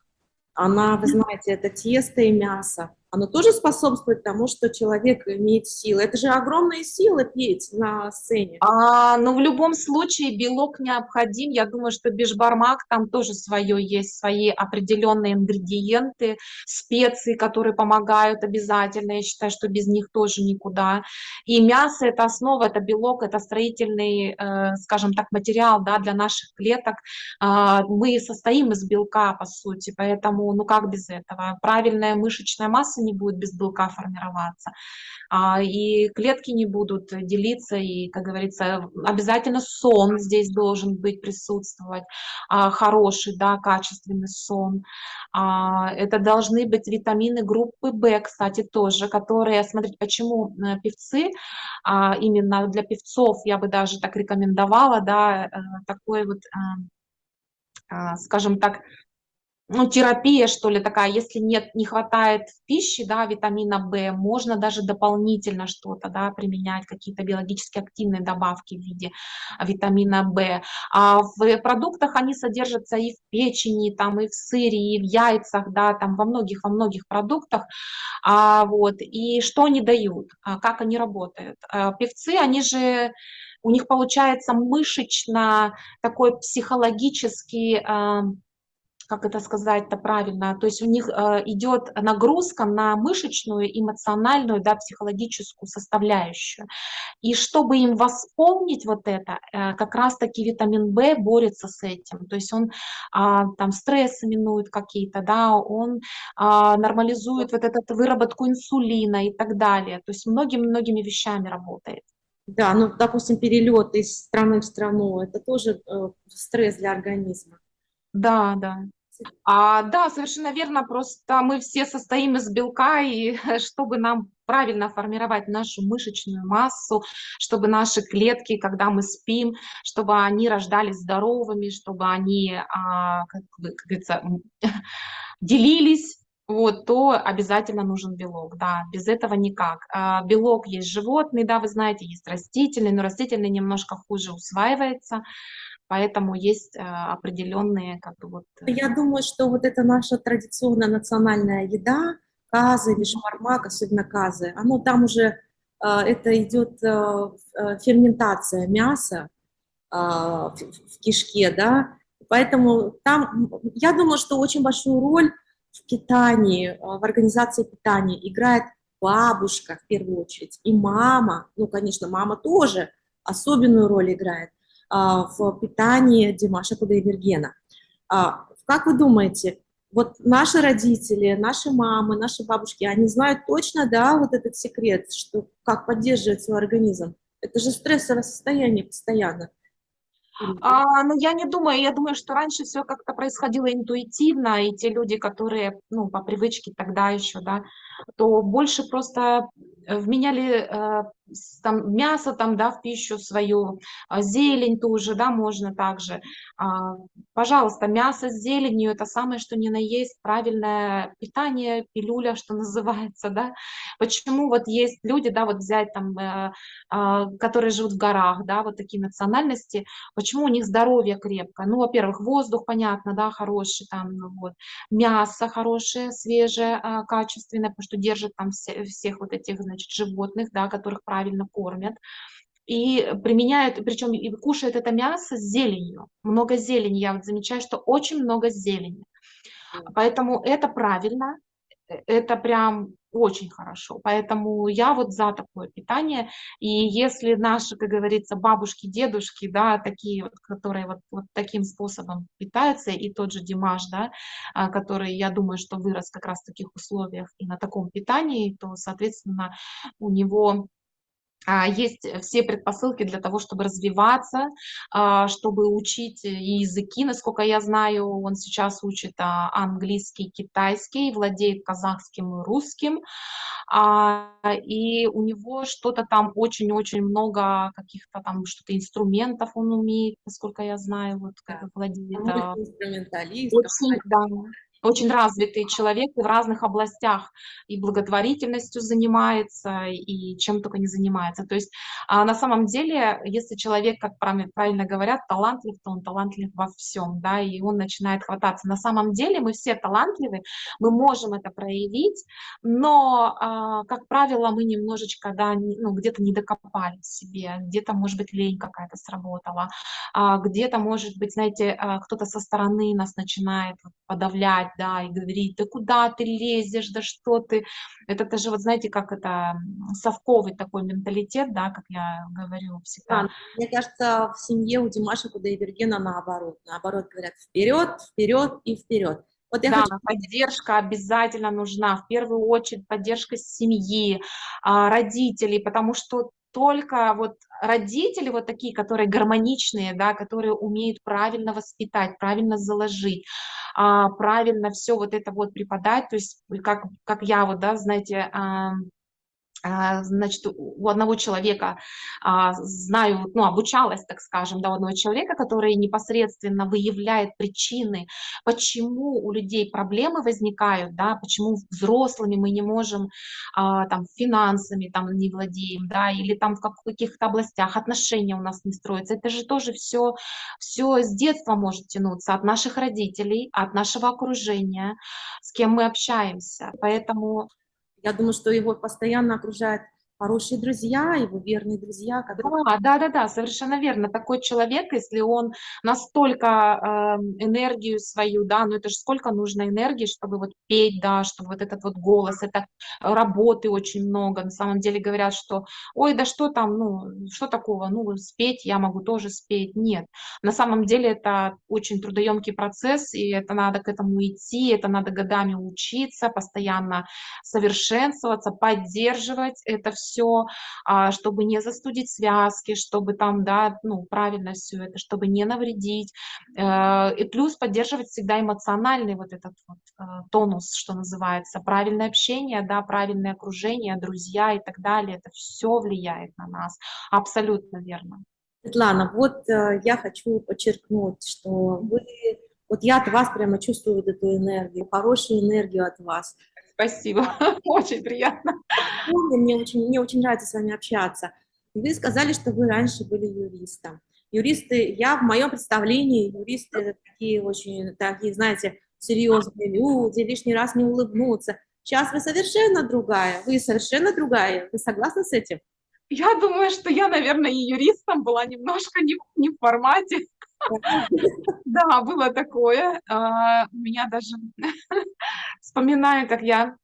Она, вы знаете, это тесто и мясо. оно тоже способствует тому, что человек имеет силы. Это же огромные силы петь на сцене. Ну, в любом случае белок необходим. Я думаю, что бишбармак там тоже свое есть, свои определенные ингредиенты, специи, которые помогают обязательно. Я считаю, что без них тоже никуда. И мясо – это основа, это белок, это строительный, скажем так, материал, да, для наших клеток. Мы состоим из белка, по сути, поэтому, ну как без этого? Правильная мышечная масса не будет без белка формироваться. И клетки не будут делиться, и, как говорится, обязательно сон здесь должен быть, присутствовать, хороший, да, качественный сон. Это должны быть витамины группы В, кстати, тоже, которые, смотрите, почему певцы, именно для певцов я бы даже так рекомендовала, да, такой вот, скажем так, ну, терапия, что ли, такая, если нет, не хватает в пище, да, витамина В, можно даже дополнительно что-то, да, применять, какие-то биологически активные добавки в виде витамина В. А в продуктах они содержатся и в печени, там, и в сыре, и в яйцах, да, там, во многих продуктах. Вот, и что они дают, как они работают. Певцы, они же, у них получается мышечно такой психологический, как это сказать-то правильно, то есть у них идет нагрузка на мышечную, эмоциональную, да, психологическую составляющую. И чтобы им восполнить вот это, как раз-таки витамин В борется с этим. То есть он там стрессы минует какие-то, да, он нормализует вот эту выработку инсулина и так далее. То есть многими-многими вещами работает. Да, ну, допустим, перелет из страны в страну, это тоже стресс для организма. Да, да. Да, совершенно верно, просто мы все состоим из белка, и чтобы нам правильно формировать нашу мышечную массу, чтобы наши клетки, когда мы спим, чтобы они рождались здоровыми, чтобы они, как говорится, делились, вот, то обязательно нужен белок, да, без этого никак. Белок есть животный, да, вы знаете, есть растительный, но растительный немножко хуже усваивается, поэтому есть определенные, как бы вот. Я думаю, что вот это наша традиционная национальная еда, казы, бишбармак, особенно казы, оно там уже, это идет ферментация мяса в кишке, да, поэтому там, я думаю, что очень большую роль в питании, в организации питания играет бабушка в первую очередь и мама, ну, конечно, мама тоже особенную роль играет в питании Димаша Кудайбергена. Как вы думаете, вот наши родители, наши мамы, наши бабушки, они знают точно, да, вот этот секрет, что как поддерживать свой организм? Это же стрессовое состояние постоянно. Ну, я не думаю, я думаю, что раньше все как-то происходило интуитивно, и те люди, которые, ну, по привычке тогда еще, да, то больше просто вменяли там мясо там, да, в пищу свою, зелень тоже, да, можно также. А, Пожалуйста, мясо с зеленью – это самое, что ни на есть правильное питание, пилюля, что называется, да. Почему вот есть люди, да, вот взять там, которые живут в горах, да, вот такие национальности, почему у них здоровье крепкое? Ну, во-первых, воздух, понятно, да, хороший там, ну, вот, мясо хорошее, свежее, качественное, потому что держит там всех вот этих, значит, животных, да, которых правильно кормят. И применяют, причем и кушают это мясо с зеленью. Много зелени, я вот замечаю, что очень много зелени. Поэтому это правильно, это прям очень хорошо. Поэтому я вот за такое питание. И если наши, как говорится, бабушки, дедушки, да, такие вот, которые вот таким способом питаются, и тот же Димаш, да, который, я думаю, что вырос как раз в таких условиях и на таком питании, то, соответственно, у него есть все предпосылки для того, чтобы развиваться, чтобы учить языки. Насколько я знаю, он сейчас учит английский, китайский, владеет казахским и русским. И у него что-то там очень-очень много каких-то там что-то инструментов он умеет, насколько я знаю, вот как Да. бы владеет. Мультиинструменталист, Очень, да. очень развитый человек и в разных областях, и благотворительностью занимается, и чем только не занимается. То есть на самом деле, если человек, как правильно говорят, талантлив, то он талантлив во всем, да, и он начинает хвататься. На самом деле мы все талантливы, мы можем это проявить, но, как правило, мы немножечко, да, ну, где-то не докопали в себе, где-то, может быть, лень какая-то сработала, где-то, может быть, знаете, кто-то со стороны нас начинает вот подавлять, да, и говорить: "Да куда ты лезешь, да что ты?" Это даже вот знаете, как это, совковый такой менталитет, да, как я говорю всегда. Да, мне кажется, в семье у Димаша Кудайбергена наоборот. Наоборот, говорят вперед, вперед и вперед. Вот я Да, хочу... поддержка обязательно нужна. В первую очередь поддержка семьи, родителей, потому что только вот родители вот такие, которые гармоничные, да, которые умеют правильно воспитать, правильно заложить, правильно все вот это вот преподать. То есть как я вот, да, знаете, значит, у одного человека, знаю, ну, обучалась, так скажем, да, у одного человека, который непосредственно выявляет причины, почему у людей проблемы возникают, да, почему взрослыми мы не можем, там, финансами там не владеем, да, или там в каких-то областях отношения у нас не строятся. Это же тоже все с детства может тянуться от наших родителей, от нашего окружения, с кем мы общаемся. Поэтому Я думаю, что его постоянно окружают хорошие друзья, его верные друзья, которые... да, да-да-да, совершенно верно. Такой человек, если он настолько, энергию свою, да, ну это же сколько нужно энергии, чтобы вот петь, да, чтобы вот этот вот голос, это работы очень много. На самом деле говорят, что: "Ой, да что там, ну, что такого, ну, спеть я могу тоже спеть". Нет, на самом деле это очень трудоемкий процесс, и это надо к этому идти, это надо годами учиться, постоянно совершенствоваться, поддерживать это все, чтобы не застудить связки, чтобы там, да, ну, правильно все это, чтобы не навредить. И плюс поддерживать всегда эмоциональный вот этот вот, тонус, что называется. Правильное общение, да, правильное окружение, друзья и так далее. Это все влияет на нас. Абсолютно верно. Светлана, вот я хочу подчеркнуть, что вы... Вот я от вас прямо чувствую вот эту энергию, хорошую энергию от вас. Спасибо. Очень приятно. Помню, мне очень нравится с вами общаться. И вы сказали, что вы раньше были юристом. Юристы, я в моем представлении, юристы это такие очень, такие, знаете, серьезные люди, лишний раз не улыбнутся. Сейчас вы совершенно другая. Вы согласны с этим? Я думаю, что я, наверное, и юристом была немножко не в формате. Да, было такое. У меня даже вспоминаю, как я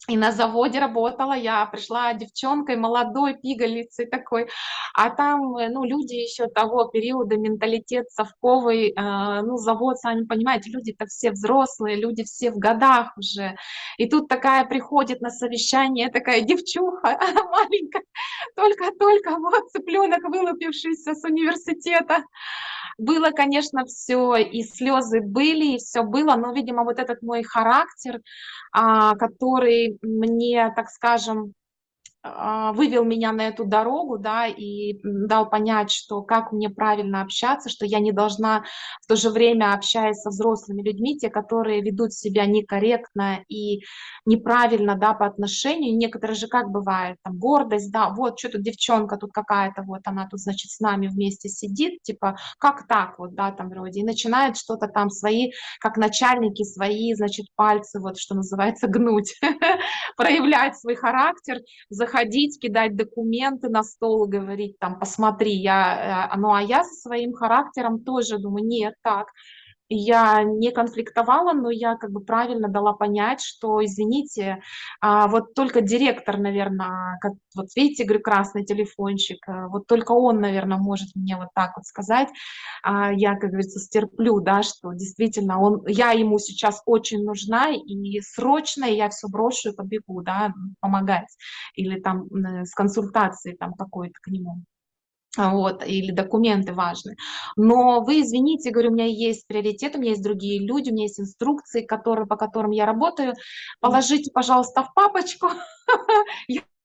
и на заводе работала, я пришла девчонкой, молодой, пигалицей такой, а там, ну, люди еще того периода, менталитет совковый, ну, завод, сами понимаете, люди-то все взрослые, люди все в годах уже, и тут такая приходит на совещание, такая девчуха маленькая, только-только вот цыпленок, вылупившийся с университета. Было, конечно, все, и слезы были, и все было, но, видимо, вот этот мой характер, который мне, так скажем, вывел меня на эту дорогу, да, и дал понять, что как мне правильно общаться, что я не должна в то же время, общаясь со взрослыми людьми, те, которые ведут себя некорректно и неправильно, да, по отношению. Некоторые же как бывает, там, гордость, да, вот, что тут девчонка тут какая-то, вот она тут, значит, с нами вместе сидит, типа, как так, вот, да, там, вроде, и начинает что-то там свои, как начальники, свои, значит, пальцы, вот, что называется, гнуть, проявлять свой характер, заходить, кидать документы на стол, говорить там: "Посмотри, ну, а я со своим характером тоже думаю: "Нет, так". Я не конфликтовала, но я как бы правильно дала понять, что, извините, вот только директор, наверное, как вот видите, говорю, красный телефончик, вот только он, наверное, может мне вот так вот сказать. Я, как говорится, стерплю, да, что действительно я ему сейчас очень нужна, и срочно я все брошу и побегу, да, помогать или там, с консультацией там какой-то к нему. Вот, или документы важны. Но вы извините, говорю, у меня есть приоритет, у меня есть другие люди, у меня есть инструкции, по которым я работаю. Положите, пожалуйста, в папочку.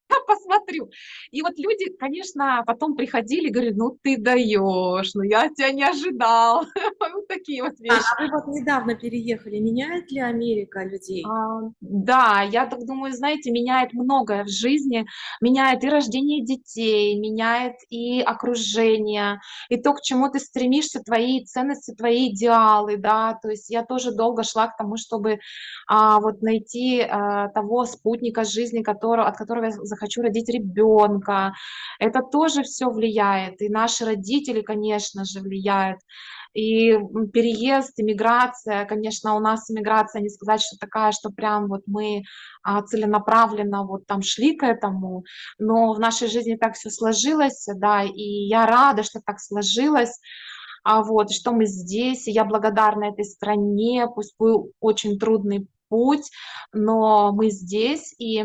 я посмотрю. И вот люди, конечно, потом приходили, говорили, ну ты даешь, ну я тебя не ожидал. Вот такие вот А вещи. вы вот недавно переехали. Меняет ли Америка людей? Да, я так думаю, знаете, меняет многое в жизни, меняет и рождение детей, меняет и окружение, и то, к чему ты стремишься, твои ценности, твои идеалы, да, то есть я тоже долго шла к тому, чтобы вот найти того спутника жизни, от которого я захочу родить ребенка. Это тоже все влияет, и наши родители, конечно же, влияют. И переезд, иммиграция, конечно, у нас иммиграция, не сказать, что такая, что прям вот мы целенаправленно вот там шли к этому, но в нашей жизни так все сложилось, да, и я рада, что так сложилось, вот, что мы здесь, и я благодарна этой стране, пусть был очень трудный путь, но мы здесь, и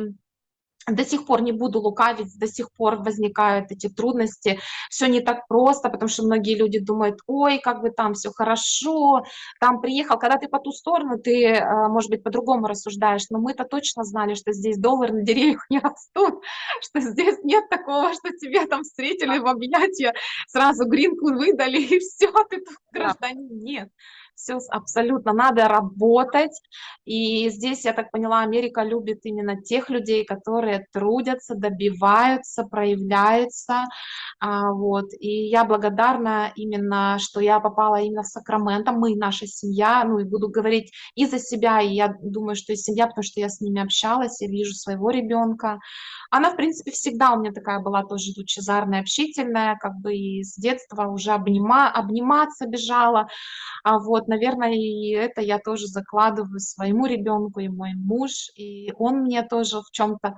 до сих пор не буду лукавить, до сих пор возникают эти трудности. Все не так просто, потому что многие люди думают, ой, как бы там все хорошо, там приехал. Когда ты по ту сторону, ты, может быть, по-другому рассуждаешь, но мы-то точно знали, что здесь доллары на деревьях не растут, что здесь нет такого, что тебе там встретили в объятия, сразу гринку выдали, и все, ты тут Да. гражданин. Нет, все абсолютно, надо работать, и здесь, я так поняла, Америка любит именно тех людей, которые трудятся, добиваются, проявляются. Вот. И я благодарна именно, что я попала именно в Сакраменто. Мы, наша семья, ну и буду говорить и за себя, и я думаю, что и семья, потому что я с ними общалась, я вижу своего ребенка. Она, в принципе, всегда у меня такая была тоже лучезарная, общительная, как бы и с детства уже обниматься бежала. Вот, наверное, и это я тоже закладываю своему ребенку, и мой муж, и он мне тоже в чем-то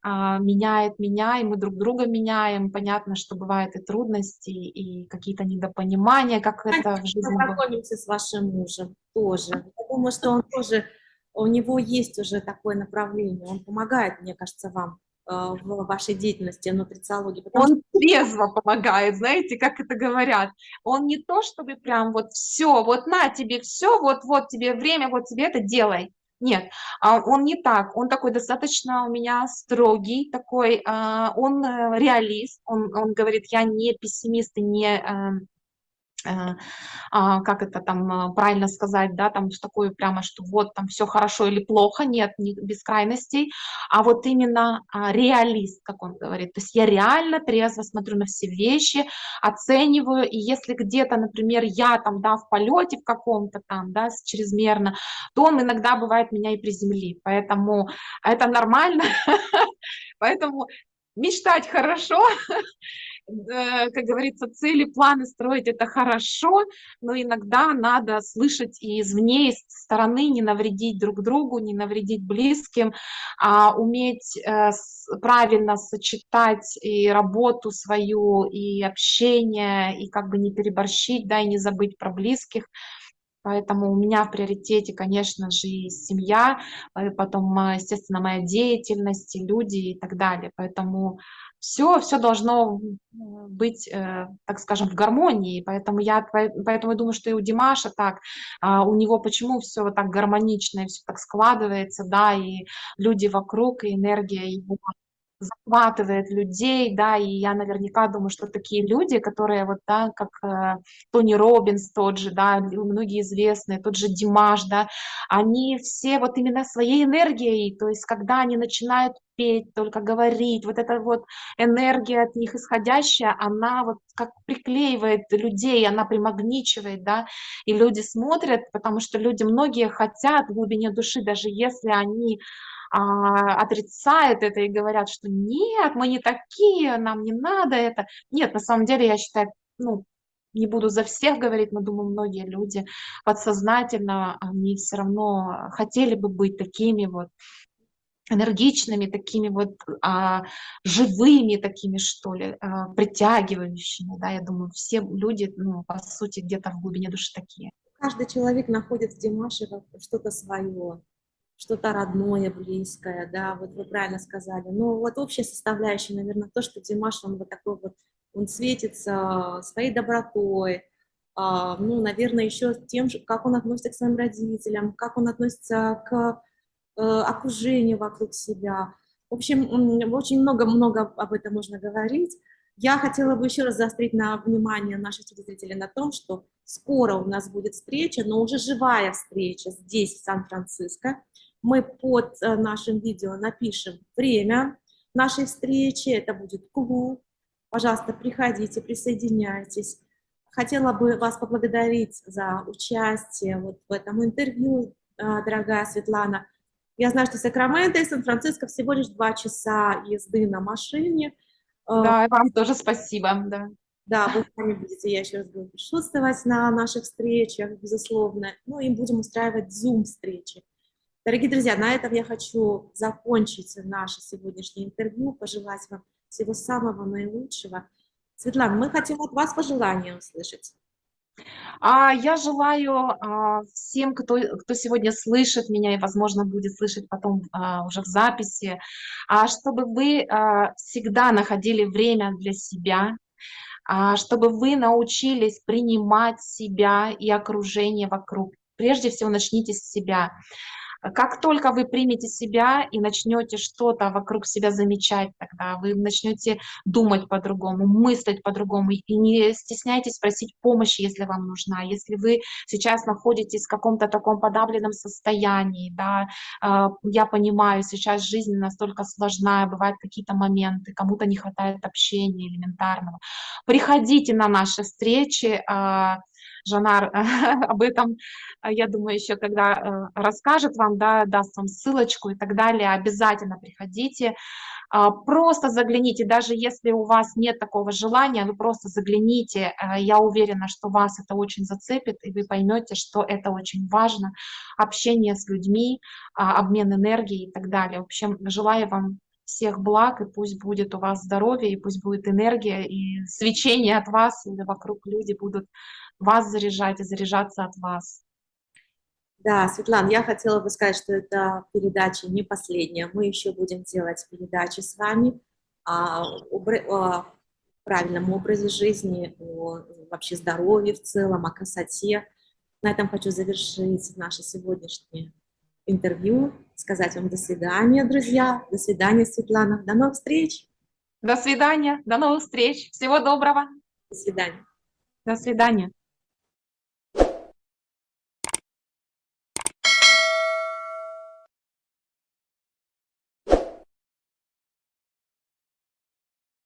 меняет меня, и мы друг друга меняем. Понятно, что бывают и трудности, и какие-то недопонимания, как Давайте это в жизни бывает. познакомимся с вашим мужем тоже. Я думаю, что он тоже, у него есть уже такое направление. Он помогает, мне кажется, вам в вашей деятельности нутрициологии, потому что Он трезво помогает, знаете, как это говорят. Он не то, чтобы прям вот все, вот на тебе все, вот тебе время, вот тебе это делай. Нет, он не так, он такой достаточно у меня строгий, такой, он реалист, он говорит, я не пессимист и не э, как это там правильно сказать, да, там в такую прямо, что вот там все хорошо или плохо, нет, не без крайностей, а вот именно реалист, как он говорит. То есть я реально трезво смотрю на все вещи, оцениваю, и если где-то, например, я там, да, в полете в каком-то там, да, чрезмерно, то он иногда бывает меня и приземлит, поэтому это нормально, поэтому мечтать хорошо, как говорится, цели, планы строить это хорошо, но иногда надо слышать и извне, и с стороны, не навредить друг другу, не навредить близким, уметь правильно сочетать и работу свою, и общение, и как бы не переборщить, да, и не забыть про близких. Поэтому у меня в приоритете, конечно же, и семья, потом, естественно, моя деятельность, и люди и так далее. Поэтому все должно быть, так скажем, в гармонии. Поэтому я думаю, что и у Димаша так, у него почему все вот так гармонично и все так складывается, да, и люди вокруг, и энергия его захватывает людей, да, и я наверняка думаю, что такие люди, которые вот, да, как Тони Роббинс тот же, да, многие известные, тот же Димаш, да, они все вот именно своей энергией, то есть когда они начинают петь, только говорить, вот эта вот энергия от них исходящая, она вот как приклеивает людей, она примагничивает, да, и люди смотрят, потому что люди многие хотят в глубине души, даже если они отрицают это и говорят, что нет, мы не такие, нам не надо это. Нет, на самом деле, я считаю, ну, не буду за всех говорить, но думаю, многие люди подсознательно, они все равно хотели бы быть такими вот энергичными, такими вот живыми, такими, что ли, притягивающими, да, я думаю, все люди, ну, по сути, где-то в глубине души такие. каждый человек находит в Димаше что-то свое, что-то родное, близкое, да, вот вы правильно сказали. Но вот общая составляющая, наверное, то, что Димаш, он вот такой вот, он светится своей добротой, ну, наверное, еще тем, как он относится к своим родителям, как он относится к окружению вокруг себя. В общем, очень много-много об этом можно говорить. Я хотела бы еще раз заострить внимание наших телезрителей на том, что скоро у нас будет встреча, но уже живая встреча здесь, в Сан-Франциско. Мы под нашим видео напишем время нашей встречи, это будет клуб. Пожалуйста, приходите, присоединяйтесь. Хотела бы вас поблагодарить за участие вот в этом интервью, дорогая Светлана. Я знаю, что Сакраменто и Сан-Франциско всего лишь 2 часа езды на машине. Да, и вам тоже спасибо, да. Да, вы сами будете, я еще раз говорю, присутствовать на наших встречах, безусловно. Ну и будем устраивать Zoom-встречи. Дорогие друзья, на этом я хочу закончить наше сегодняшнее интервью, пожелать вам всего самого наилучшего. Светлана, мы хотим от вас пожелания услышать. Я желаю всем, кто сегодня слышит меня и, возможно, будет слышать потом уже в записи, чтобы вы всегда находили время для себя, чтобы вы научились принимать себя и окружение вокруг. Прежде всего, начните с себя. Как только вы примете себя и начнете что-то вокруг себя замечать, тогда вы начнете думать по-другому, мыслить по-другому, и не стесняйтесь просить помощи, если вам нужна. Если вы сейчас находитесь в каком-то таком подавленном состоянии, да, я понимаю, сейчас жизнь настолько сложная, бывают какие-то моменты, кому-то не хватает общения элементарного. Приходите на наши встречи, Жанар об этом, я думаю, еще когда расскажет вам, да, даст вам ссылочку и так далее, обязательно приходите. Просто загляните, даже если у вас нет такого желания, вы просто загляните. Я уверена, что вас это очень зацепит, и вы поймете, что это очень важно. Общение с людьми, обмен энергией и так далее. В общем, желаю вам всех благ, и пусть будет у вас здоровье, и пусть будет энергия, и свечение от вас, и вокруг люди будут вас заряжать и заряжаться от вас. Да, Светлана, я хотела бы сказать, что эта передача не последняя. Мы еще будем делать передачи с вами о правильном образе жизни, о вообще здоровье в целом, о красоте. На этом хочу завершить наше сегодняшнее интервью, сказать вам до свидания, друзья, до свидания, Светлана, до новых встреч, До свидания, до новых встреч, всего доброго, до свидания. до свидания.